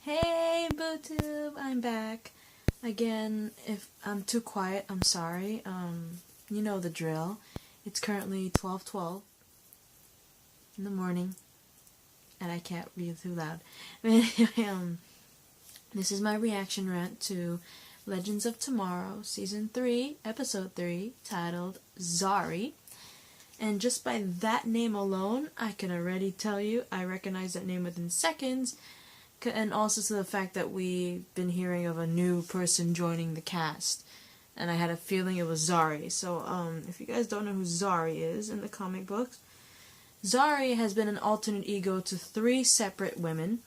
Hey BooTube, I'm back. Again, if I'm too quiet, I'm sorry. You know the drill. It's currently 12:12 in the morning, and I can't read too loud. Anyway, this is my reaction rant to Legends of Tomorrow, Season 3, Episode 3, titled Zari. And just by that name alone, I can already tell you I recognize that name within seconds. And also to the fact that we've been hearing of a new person joining the cast. And I had a feeling it was Zari. So, if you guys don't know who Zari is in the comic books, Zari has been an alternate ego to 3 separate women.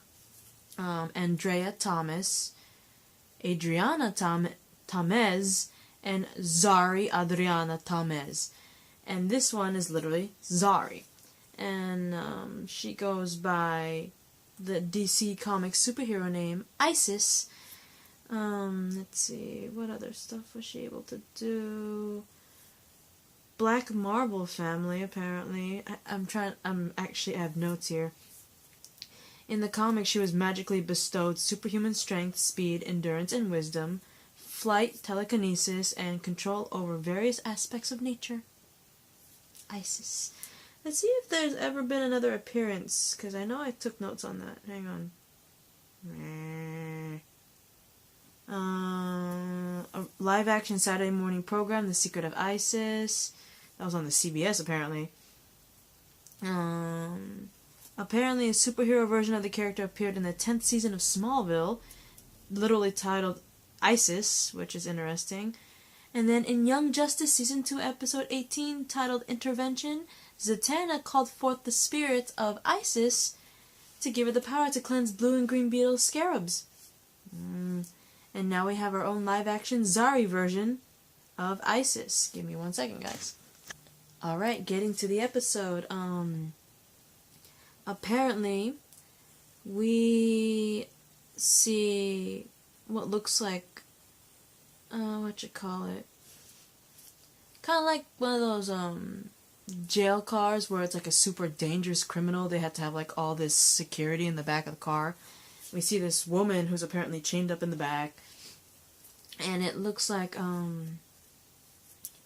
Andrea Thomas, Adriana Tamez, and Zari Adriana Tamez. And this one is literally Zari. And she goes by the DC Comics superhero name Isis. Let's see, what other stuff was she able to do? Black Marble family, apparently. I have notes here. In the comics, she was magically bestowed superhuman strength, speed, endurance, and wisdom, flight, telekinesis, and control over various aspects of nature. Isis. Let's see if there's ever been another appearance, because I know I took notes on that. Hang on. A live-action Saturday morning program, The Secret of Isis. That was on the CBS, apparently. Apparently, a superhero version of the character appeared in the 10th season of Smallville, literally titled Isis, which is interesting. And then in Young Justice Season 2, Episode 18, titled Intervention, Zatanna called forth the spirits of Isis to give her the power to cleanse blue and green beetle scarabs. And now we have our own live-action Zari version of Isis. Give me 1 second, guys. Alright, getting to the episode. Apparently, we see what looks like, kind of like one of those, jail cars where it's like a super dangerous criminal. They had to have like all this security in the back of the car. We see this woman who's apparently chained up in the back, and it looks like God,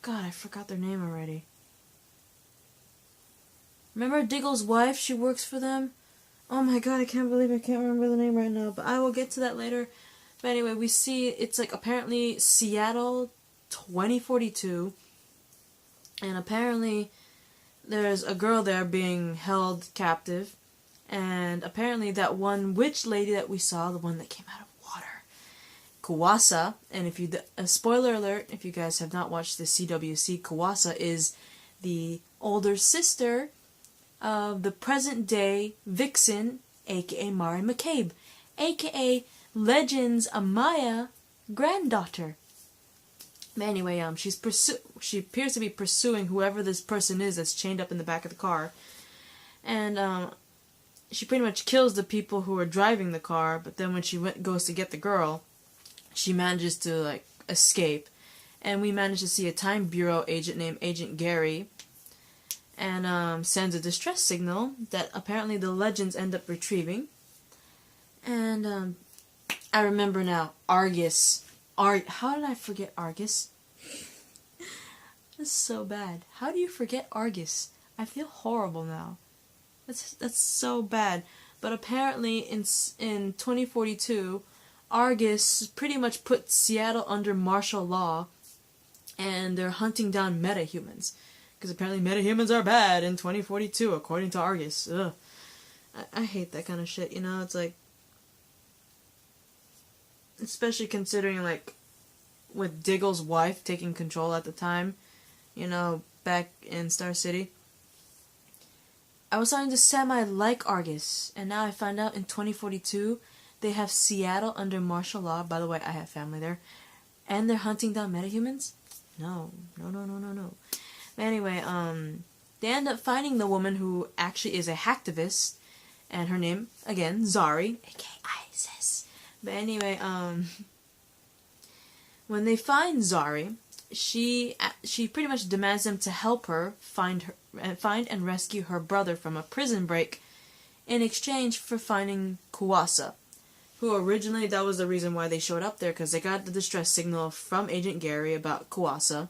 I forgot their name already. Remember Diggle's wife? She works for them. Oh my god, I can't believe I can't remember the name right now, but I will get to that later. But anyway, we see it's like apparently Seattle 2042, and apparently there's a girl there being held captive, and apparently that one witch lady that we saw, the one that came out of water, Kawasa, and if you, spoiler alert, if you guys have not watched the CWC, Kawasa is the older sister of the present day Vixen, aka Mari McCabe, aka Legends Amaya granddaughter. Anyway, she appears to be pursuing whoever this person is that's chained up in the back of the car, and she pretty much kills the people who are driving the car. But then when she goes to get the girl, she manages to like escape, and we manage to see a Time Bureau agent named Agent Gary, and sends a distress signal that apparently the Legends end up retrieving. And I remember now, Argus. How did I forget Argus? That's so bad. How do you forget Argus? I feel horrible now. That's so bad. But apparently in 2042, Argus pretty much put Seattle under martial law, and they're hunting down metahumans. Because apparently metahumans are bad in 2042, according to Argus. Ugh. I hate that kind of shit, you know? It's like, especially considering, like, with Diggle's wife taking control at the time, you know, back in Star City. I was starting to semi-like Argus, and now I find out in 2042, they have Seattle under martial law. By the way, I have family there. And they're hunting down metahumans? No. But anyway, they end up finding the woman who actually is a hacktivist, and her name, again, Zari, aka Isis. But anyway, when they find Zari, she pretty much demands them to help her find and rescue her brother from a prison break in exchange for finding Kawasa, who originally, that was the reason why they showed up there, because they got the distress signal from Agent Gary about Kuwasa,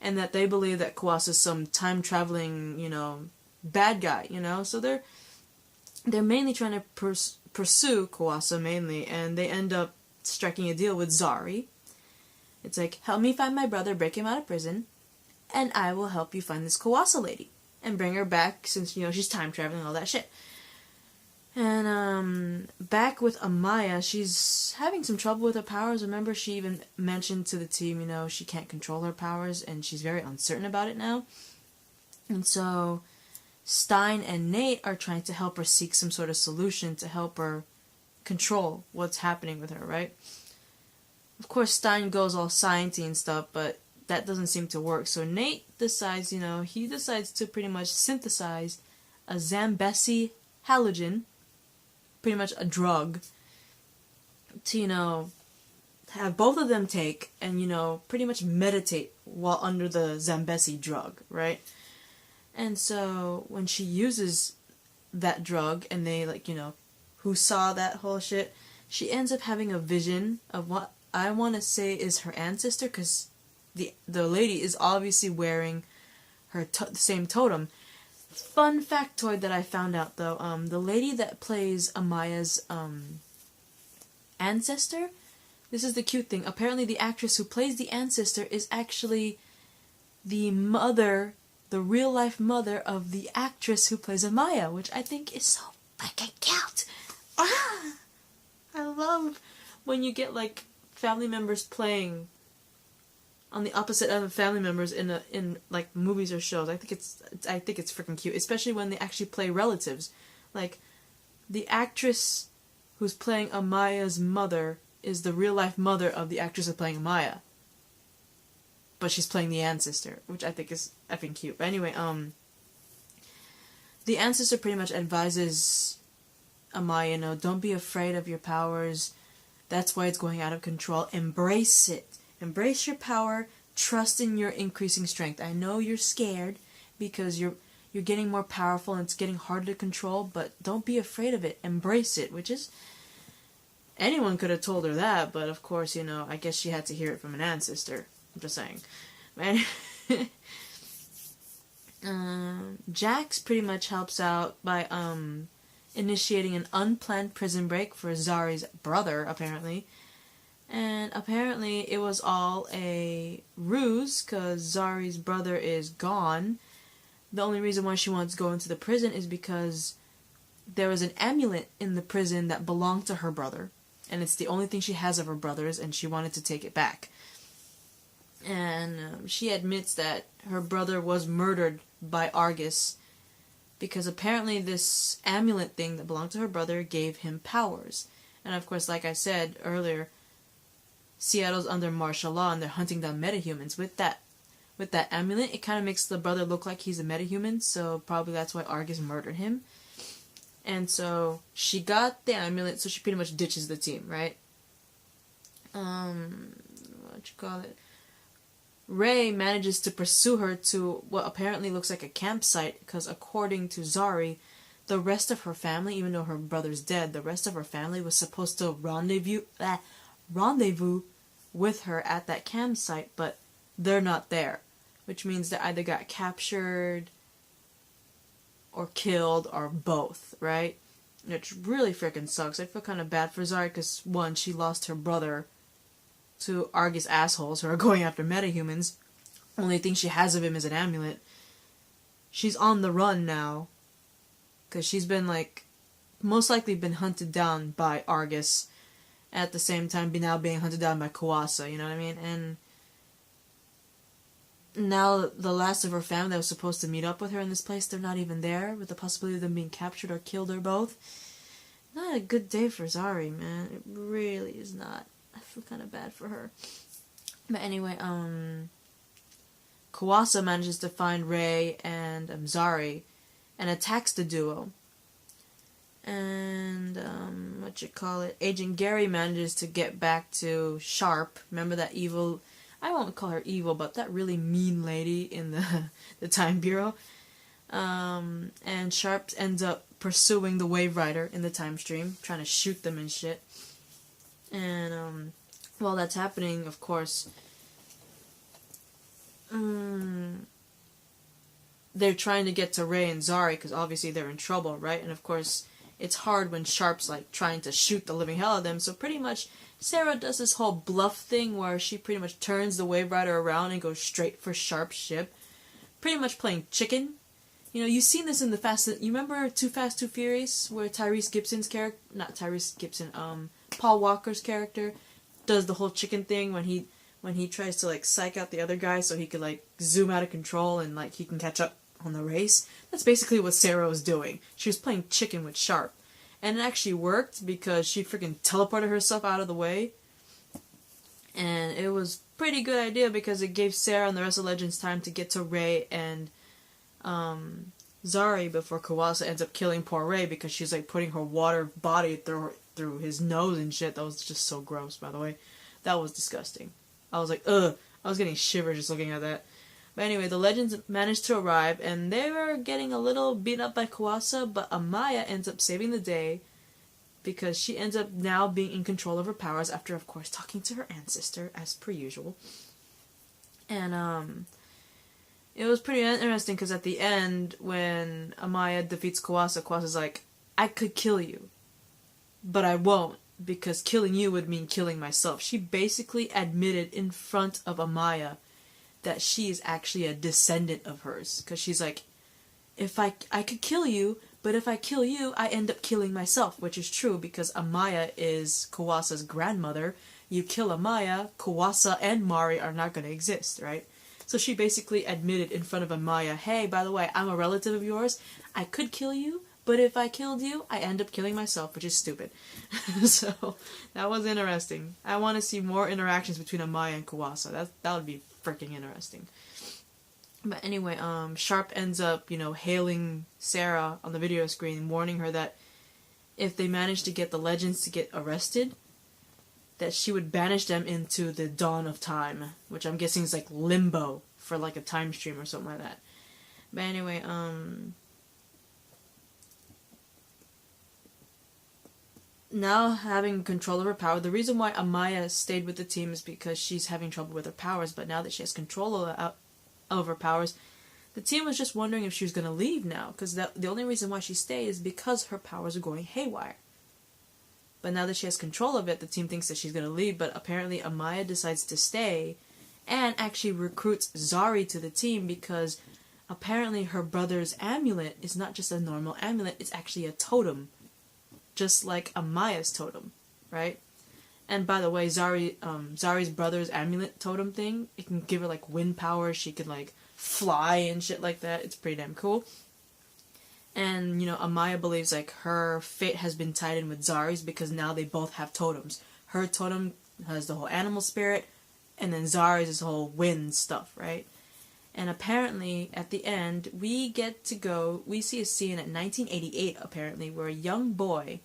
and that they believe that Kuwasa's some time-traveling, bad guy, so they're mainly trying to pursue Kuwasa, mainly, and they end up striking a deal with Zari. It's like, help me find my brother, break him out of prison, and I will help you find this Kuwasa lady, and bring her back, since, she's time-traveling, all that shit. And, back with Amaya, she's having some trouble with her powers. Remember, she even mentioned to the team, she can't control her powers, and she's very uncertain about it now. And so, Stein and Nate are trying to help her seek some sort of solution to help her control what's happening with her, right? Of course, Stein goes all sciencey and stuff, but that doesn't seem to work. So Nate decides, he decides to pretty much synthesize a Zambesi halogen, pretty much a drug, to, have both of them take and, pretty much meditate while under the Zambesi drug, right? And so when she uses that drug and they, who saw that whole shit, she ends up having a vision of what I want to say is her ancestor, because the lady is obviously wearing her the same totem. Fun factoid that I found out, though, the lady that plays Amaya's ancestor, this is the cute thing, apparently the actress who plays the ancestor is actually the mother, the real-life mother of the actress who plays Amaya, which I think is so fucking cute. Ah! I love when you get, family members playing on the opposite end of family members in movies or shows. I think it's freaking cute, especially when they actually play relatives. Like, the actress who's playing Amaya's mother is the real life mother of the actress who's playing Amaya, but she's playing the ancestor, which I think is effing cute. But anyway, the ancestor pretty much advises Amaya, don't be afraid of your powers. That's why it's going out of control. Embrace it. Embrace your power. Trust in your increasing strength. I know you're scared because you're getting more powerful and it's getting harder to control, but don't be afraid of it. Embrace it, which is... anyone could have told her that, but of course, I guess she had to hear it from an ancestor. I'm just saying. Jax pretty much helps out by initiating an unplanned prison break for Zari's brother, apparently. And apparently it was all a ruse, because Zari's brother is gone. The only reason why she wants to go into the prison is because there was an amulet in the prison that belonged to her brother. And it's the only thing she has of her brother's, and she wanted to take it back. And she admits that her brother was murdered by Argus, because apparently this amulet thing that belonged to her brother gave him powers. And of course, like I said earlier, Seattle's under martial law and they're hunting down metahumans. With that amulet, it kind of makes the brother look like he's a metahuman, so probably that's why Argus murdered him. And so she got the amulet, so she pretty much ditches the team, right? Ray manages to pursue her to what apparently looks like a campsite, because according to Zari, the rest of her family, even though her brother's dead, the rest of her family was supposed to rendezvous with her at that campsite, but they're not there, which means they either got captured or killed or both, right? Which really freaking sucks. I feel kind of bad for Zari because, one, she lost her brother to Argus assholes who are going after metahumans. Only thing she has of him is an amulet. She's on the run now because she's been, most likely been hunted down by Argus, at the same time now being hunted down by Kuwasa, you know what I mean? And now the last of her family that was supposed to meet up with her in this place, they're not even there, with the possibility of them being captured or killed or both. Not a good day for Zari, man. It really is not. I feel kind of bad for her. But anyway, Kuwasa manages to find Ray and Zari and attacks the duo. And, Agent Gary manages to get back to Sharp. Remember that evil, I won't call her evil, but that really mean lady in the Time Bureau. And Sharp ends up pursuing the Wave Rider in the time stream, trying to shoot them and shit. And while that's happening, of course, they're trying to get to Ray and Zari because obviously they're in trouble, right? And of course, it's hard when Sharp's like trying to shoot the living hell out of them. So pretty much, Sarah does this whole bluff thing where she pretty much turns the Wave Rider around and goes straight for Sharp's ship, pretty much playing chicken. You know, you've seen this in the you remember Too Fast, Too Furious, where Tyrese Gibson's character, not Tyrese Gibson, Paul Walker's character does the whole chicken thing when he tries to like psych out the other guy so he could like zoom out of control and like he can catch up on the race. That's basically what Sarah was doing. She was playing chicken with Sharp. And it actually worked because she freaking teleported herself out of the way. And it was a pretty good idea because it gave Sarah and the rest of Legends time to get to Ray and Zari before Kawasa ends up killing poor Ray because she's like putting her water body through his nose and shit. That was just so gross, by the way. That was disgusting. I was like, ugh. I was getting shivers just looking at that. But anyway, the Legends managed to arrive, and they were getting a little beat up by Kawasa, but Amaya ends up saving the day because she ends up now being in control of her powers after, of course, talking to her ancestor, as per usual. And, it was pretty interesting because at the end, when Amaya defeats Kawasa, Kawasa's like, I could kill you, but I won't, because killing you would mean killing myself. She basically admitted in front of Amaya that she is actually a descendant of hers. Because she's like, if I could kill you, but if I kill you, I end up killing myself. Which is true, because Amaya is Kawasa's grandmother. You kill Amaya, Kawasa and Mari are not going to exist, right? So she basically admitted in front of Amaya, hey, by the way, I'm a relative of yours. I could kill you, but if I killed you, I end up killing myself, which is stupid. So, that was interesting. I want to see more interactions between Amaya and Kawasa. That would be freaking interesting. But anyway, Sharp ends up, hailing Sarah on the video screen, warning her that if they manage to get the Legends to get arrested, that she would banish them into the dawn of time, which I'm guessing is like limbo for like a time stream or something like that. But anyway, now having control of her power, the reason why Amaya stayed with the team is because she's having trouble with her powers, but now that she has control of her powers, the team was just wondering if she was going to leave now, because the only reason why she stayed is because her powers are going haywire. But now that she has control of it, the team thinks that she's going to leave, but apparently Amaya decides to stay and actually recruits Zari to the team because apparently her brother's amulet is not just a normal amulet, it's actually a totem. Just like Amaya's totem, right? And by the way, Zari's brother's amulet totem thing, it can give her like wind power, she could like fly and shit like that. It's pretty damn cool. And, Amaya believes like her fate has been tied in with Zari's because now they both have totems. Her totem has the whole animal spirit, and then Zari's is the whole wind stuff, right? And apparently, at the end, we see a scene at 1988, apparently, where a young boy,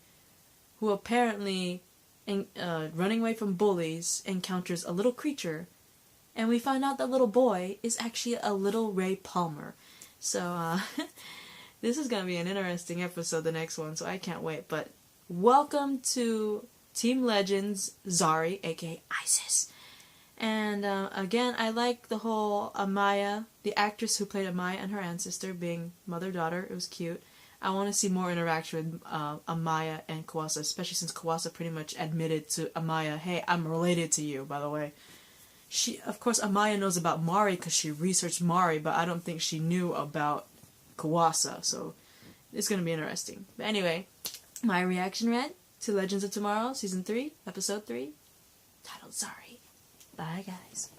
who apparently, running away from bullies, encounters a little creature, and we find out that little boy is actually a little Ray Palmer. So, this is going to be an interesting episode, the next one, so I can't wait. But welcome to Team Legends Zari, aka Isis. And again, I like the whole Amaya, the actress who played Amaya and her ancestor being mother-daughter. It was cute. I want to see more interaction with Amaya and Kawasa, especially since Kawasa pretty much admitted to Amaya, hey, I'm related to you, by the way. Of course, Amaya knows about Mari because she researched Mari, but I don't think she knew about Kawasa, so it's going to be interesting. But anyway, my reaction rant to Legends of Tomorrow, Season 3, Episode 3, titled Zari. Bye, guys.